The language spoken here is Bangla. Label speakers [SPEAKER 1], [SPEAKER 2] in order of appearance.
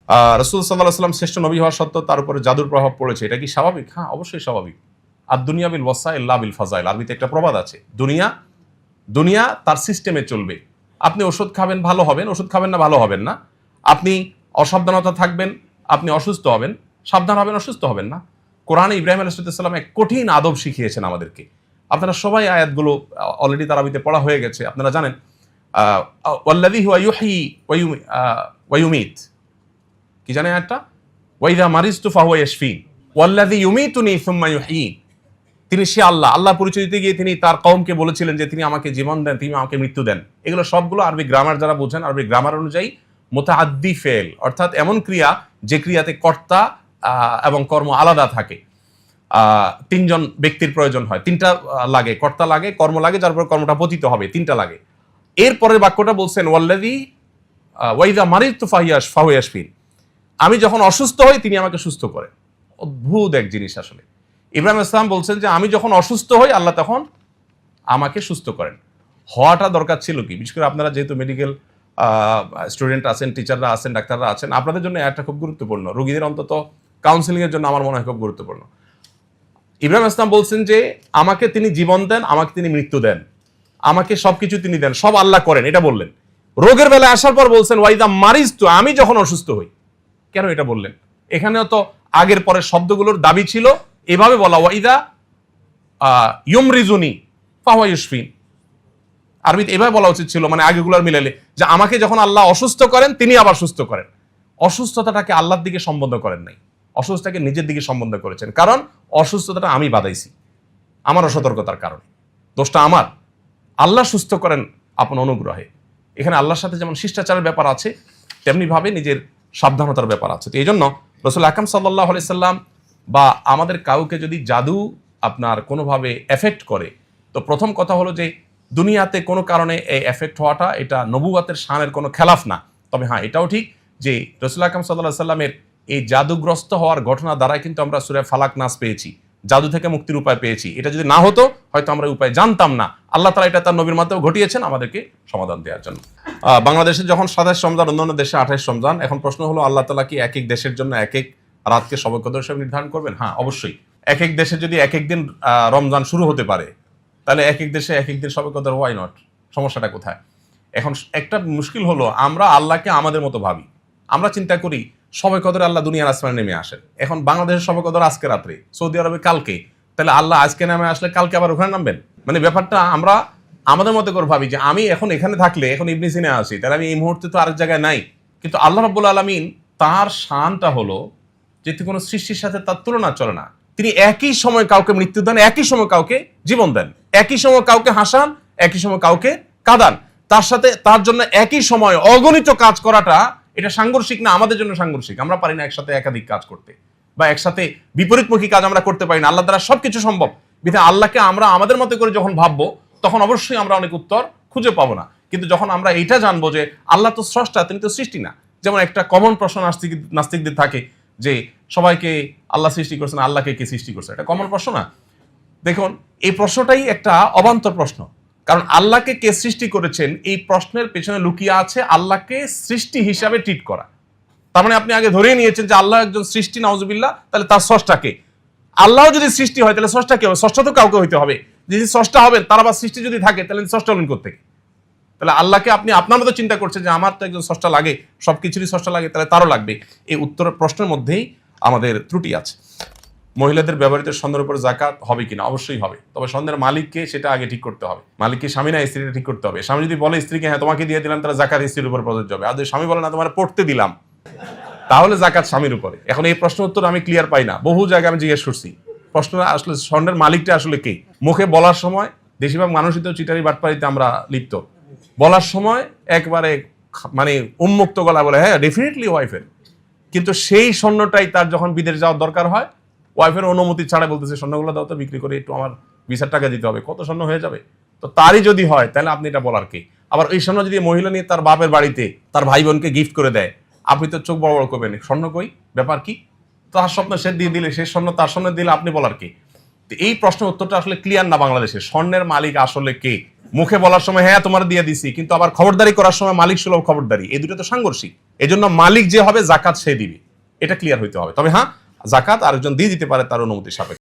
[SPEAKER 1] রাসূল সাল্লাল্লাহু আলাইহি ওয়াসাল্লাম শ্রেষ্ঠ নবী হওয়া সত্ত্বেও তার উপরে জাদুর প্রভাব পড়েছে, এটা কি স্বাভাবিক? হ্যাঁ, অবশ্যই স্বাভাবিক। আর দুনিয়া বিল ওয়াসাইল লা বিল ফাজাইল, আরবিতে একটা প্রবাদ আছে, দুনিয়া তার সিস্টেমে চলবে। আপনি ওষুধ খাবেন ভালো হবেন, ওষুধ খাবেন না ভালো হবেন না। আপনি অসাবধানতা থাকবেন, আপনি অসুস্থ হবেন, সাবধান হবেন, অসুস্থ হবেন না। কোরআনে ইব্রাহিম আলাইহিস সালাম এক কঠিন আদব শিখিয়েছেন আমাদেরকে। আপনারা সবাই আয়াতগুলো অলরেডি তারাবিতে পড়া হয়ে গেছে, আপনারা জানেন। ওয়াল্লাযী হুয়া ইউহয়ী ওয়া ইউমীত, কি জানেন আয়াতটা? ওয়াইদা মারিজতু ফাহুয়া ইয়াশফিন ওয়াল্লাযী ইউমীতুনি সুম্মা ইউহয়ীন। তিনি সে আল্লাহ পরিচয় দিতে গিয়ে তিনি তার কওমকে বলেছিলেন যে তিনি আমাকে জীবন দেন, তিনি আমাকে মৃত্যু দেন। এগুলো সবগুলো আরবি গ্রামার যারা বোঝেন, আরবি গ্রামার অনুযায়ী মুতাআদ্দি ফেল, অর্থাৎ এমন ক্রিয়া যে ক্রিয়াতে কর্তা এবং কর্ম আলাদা থাকে। তিনজন ব্যক্তির প্রয়োজন হয়, তিনটা লাগে, কর্তা লাগে, কর্ম লাগে, যার উপর কর্মটা পতিত হবে, তিনটা লাগে। এরপরের বাক্যটা বলছেন ওয়াল্লাযী ওয়াইদা মারিজতু ফাহুয়া ইয়াশফিন, আমি যখন অসুস্থ হই তিনি আমাকে সুস্থ করেন। অদ্ভুত এক জিনিস আসলে। ইব্রাহিম ইসলাম বলছেন যে আমি যখন অসুস্থ হই আল্লাহ তখন আমাকে সুস্থ করেন। হওয়াটা দরকার ছিল কি? বিশেষ করে আপনারা যেহেতু মেডিকেল স্টুডেন্ট আছেন, টিচাররা আছেন, ডাক্তাররা আছেন, আপনাদের জন্য একটা খুব গুরুত্বপূর্ণ, রোগীদের অন্তত কাউন্সিলিং এর জন্য আমার মনে হয় খুব গুরুত্বপূর্ণ। ইব্রাহিম ইসলাম বলছেন যে আমাকে তিনি জীবন দেন, আমাকে তিনি মৃত্যু দেন, আমাকে সবকিছু তিনি দেন, সব আল্লাহ করেন, এটা বললেন। রোগের বেলায় আসার পর বলছেন ওয়াইদা মারিজতু, আমি যখন অসুস্থ হই। কেন এটা বললেন? এখানেও তো আগের পরের শব্দগুলোর দাবি ছিল এভাবে বলা, ওয়াইদা ইউমরিজুনি ফাহুয়া ইউশফিন। আরবিতে এভাবে বলা উচিত ছিল, মানে আগেগুলোর মিলালে, যে আমাকে যখন আল্লাহ অসুস্থ করেন তিনি আবার সুস্থ করেন। অসুস্থতাটাকে আল্লাহর দিকে সম্বন্ধ করেন নাই, অসুস্থতাকে নিজের দিকে সম্বন্ধ করেছেন। কারণ অসুস্থতাটা আমি বাধাইছি, আমার অসতর্কতার কারণে, দোষটা আমার। আল্লাহ সুস্থ করেন আপন অনুগ্রহে। এখানে আল্লাহর সাথে যেমন শিষ্টাচারের ব্যাপার আছে, তেমনি ভাবে নিজের সাবধানতার ব্যাপার আছে। তো এই জন্য রাসূল আকরাম সাল্লাল্লাহু আলাইহি সাল্লাম বা আমাদের কাউকে যদি জাদু আপনার কোনোভাবে এফেক্ট করে, তো প্রথম কথা হলো যে দুনিয়াতে কোনো কারণে এই এফেক্ট হওয়াটা এটা নবুওয়াতের শানের কোনো খেলাফ না। তবে হ্যাঁ, এটাও ঠিক যে রাসূল আকরাম সাল্লাল্লাহু আলাইহি সাল্লামের এই জাদুগ্রস্ত হওয়ার ঘটনা দ্বারাই কিন্তু আমরা সূরা ফালাক নাস পেয়েছি, জাদু থেকে মুক্তির উপায় পেয়েছি। এটা যদি না হতো হয়তো আমরা উপায় জানতাম না। আল্লাহ তাআলা এটা তার নবীর মাধ্যমে ঘটিয়েছেন আমাদেরকে সমাধান দেওয়ার জন্য। বাংলাদেশে যখন 27 রমজান, অন্যান্য দেশে 28 রমজান। এখন প্রশ্ন হলো আল্লাহ তাআলা কি এক এক দেশের জন্য এক এক রাতকে শবে কদর হিসেবে নির্ধারণ করবেন? হ্যাঁ, অবশ্যই। এক এক দেশে যদি এক এক দিন রমজান শুরু হতে পারে, তাহলে এক এক দেশে এক এক দিন শবে কদর, ওয়াই নট? সমস্যাটা কোথায়? এখন একটা মুশকিল হলো আমরা আল্লাহকে আমাদের মতো ভাবি। আমরা চিন্তা করি শবে কদরে আল্লাহ দুনিয়ার আসমানে নেমে আসেন। এখন বাংলাদেশের শবে কদর আজকে রাত্রে, সৌদি আরবে কালকে, তাহলে আল্লাহ আজকে নেমে আসলে কালকে আবার ওখানে নামবেন? মানে ব্যাপারটা আমরা আমাদের মতো করে ভাবি যে আমি এখন এখানে থাকলে, এখন ইবনে সিনা আছি, তাহলে আমি এই মুহূর্তে তো আরেক জায়গায় নাই। কিন্তু আল্লাহ রাব্বুল আলামিন তার শানটা হলো যে কোনো সৃষ্টির সাথে তার তুলনা চলে না। তিনি একই সময় কাউকে মৃত্যু দেন, একই সময় কাউকে জীবন দেন, একই সময় কাউকে হাসান, একই সময় কাউকে কাঁদান। তার সাথে তার জন্য একই সময় অগণিত কাজ করাটা এটা সাংঘর্ষিক না? আমাদের জন্য সাংঘর্ষিক। আমরা পারি না একসাথে একাধিক কাজ করতে, বা একসাথে বিপরীতমুখী কাজ আমরা করতে পারি না। আল্লাহ দ্বারা সবকিছু সম্ভব। বিধায় আল্লাহকে আমরা আমাদের মতো করে যখন ভাববো, তখন অবশ্যই আমরা অনেক উত্তর খুঁজে পাবো না। কিন্তু যখন আমরা এটা জানবো যে আল্লাহ তো স্রষ্টা, তিনি তো সৃষ্টি না। যেমন একটা কমন প্রশ্ন নাস্তিকদের থাকে যে সবাইকে আল্লাহ সৃষ্টি করছেন, আল্লাহকে কে সৃষ্টি করছে? এটা কমন প্রশ্ন না? দেখুন, এই প্রশ্নটাই একটা অবান্তর প্রশ্ন। কারণ আল্লাহকে কে সৃষ্টি করেছেন, এই প্রশ্নের পেছনে লুকিয়ে আছে আল্লাহকে সৃষ্টি হিসাবে ট্রিট করা। তার মানে আপনি আগে ধরেই নিয়েছেন যে আল্লাহ একজন সৃষ্টি, নাউজুবিল্লাহ, তাহলে তার স্রষ্টাকে। আল্লাহ যদি সৃষ্টি হয় তাহলে স্রষ্টা কে হবে? স্রষ্টা তো কাউকে হইতে হবে। যদি স্রষ্টা হবেন, তার আবার সৃষ্টি যদি থাকে, তাহলে স্রষ্টা হলেন কোত্থেকে? তাহলে আল্লাহকে আপনি আপনার মতো চিন্তা করছেন যে আমার তো একজন স্রষ্টা লাগে, সবকিছুরই স্রষ্টা লাগে, তাহলে তারও লাগবে। এই উত্তর প্রশ্নের মধ্যেই আমাদের ত্রুটি আছে। মহিলাদের ব্যবহৃত স্বর্ণের উপর যাকাত হবে কিনা? অবশ্যই হবে। তবে স্বর্ণের মালিককে সেটা আগে ঠিক করতে হবে। মালিককে স্বামী না স্ত্রীটা ঠিক করতে হবে। স্বামী যদি বলে স্ত্রীকে হ্যাঁ তোমাকে দিয়ে দিলাম, তাহলে যাকাত স্ত্রীর উপর প্রযোজ্য হবে। আর যদি স্বামী বলে না তোমার পড়তে দিলাম, তাহলে যাকাত স্বামীর উপরে। এখন এই প্রশ্ন উত্তর আমি ক্লিয়ার পাই না, বহু জায়গায় আমি জিজ্ঞেস করছি। প্রশ্ন আসলে স্বর্ণের মালিকটা আসলে কে? মুখে বলার সময় বেশিরভাগ মানুষই তো চিটারি বাটপাড়িতে আমরা লিপ্ত। বলার সময় একবারে মানে উন্মুক্ত গলা বলে হ্যাঁ ডেফিনেটলি ওয়াইফের, কিন্তু সেই স্বর্ণটাই তার যখন বিদেশ যাওয়ার দরকার হয়, ওয়াইফের অনুমতি ছাড়া বলতেছে স্বর্ণগুলো দাও তো, বিক্রি করে একটু আমার ভিসার টাকা দিতে হবে, কত স্বর্ণ হয়ে যাবে। তো তারই যদি হয় তাহলে আপনি এটা বলার কে? আবার এই স্বর্ণ যদি মহিলা নিয়ে তার বাপের বাড়িতে তার ভাই বোনকে গিফট করে দেয়, আপনি তো চোখ বড় বড় করবেন, স্বর্ণ কই, ব্যাপার কি? তার স্বপ্ন সে দিয়ে দিলে, সে স্বর্ণ তার স্বর্ণ দিলে আপনি বলার কে? এই প্রশ্নের উত্তরটা আসলে ক্লিয়ার না বাংলাদেশে। স্বর্ণের মালিক আসলে কে? মুখে বলার সময় হ্যাঁ তোমার দিয়ে দিছি, কিন্তু আবার খবরদারি করার সময় মালিক সুলভ খবরদারি, এই দুটো তো সাংঘর্ষিক। এজন্য মালিক যে হবে জাকাত সে দিবে, এটা ক্লিয়ার হইতে হবে। তবে হ্যাঁ, জাকাত আরেকজন দিয়ে দিতে পারে তার অনুমতি সাপেক্ষে।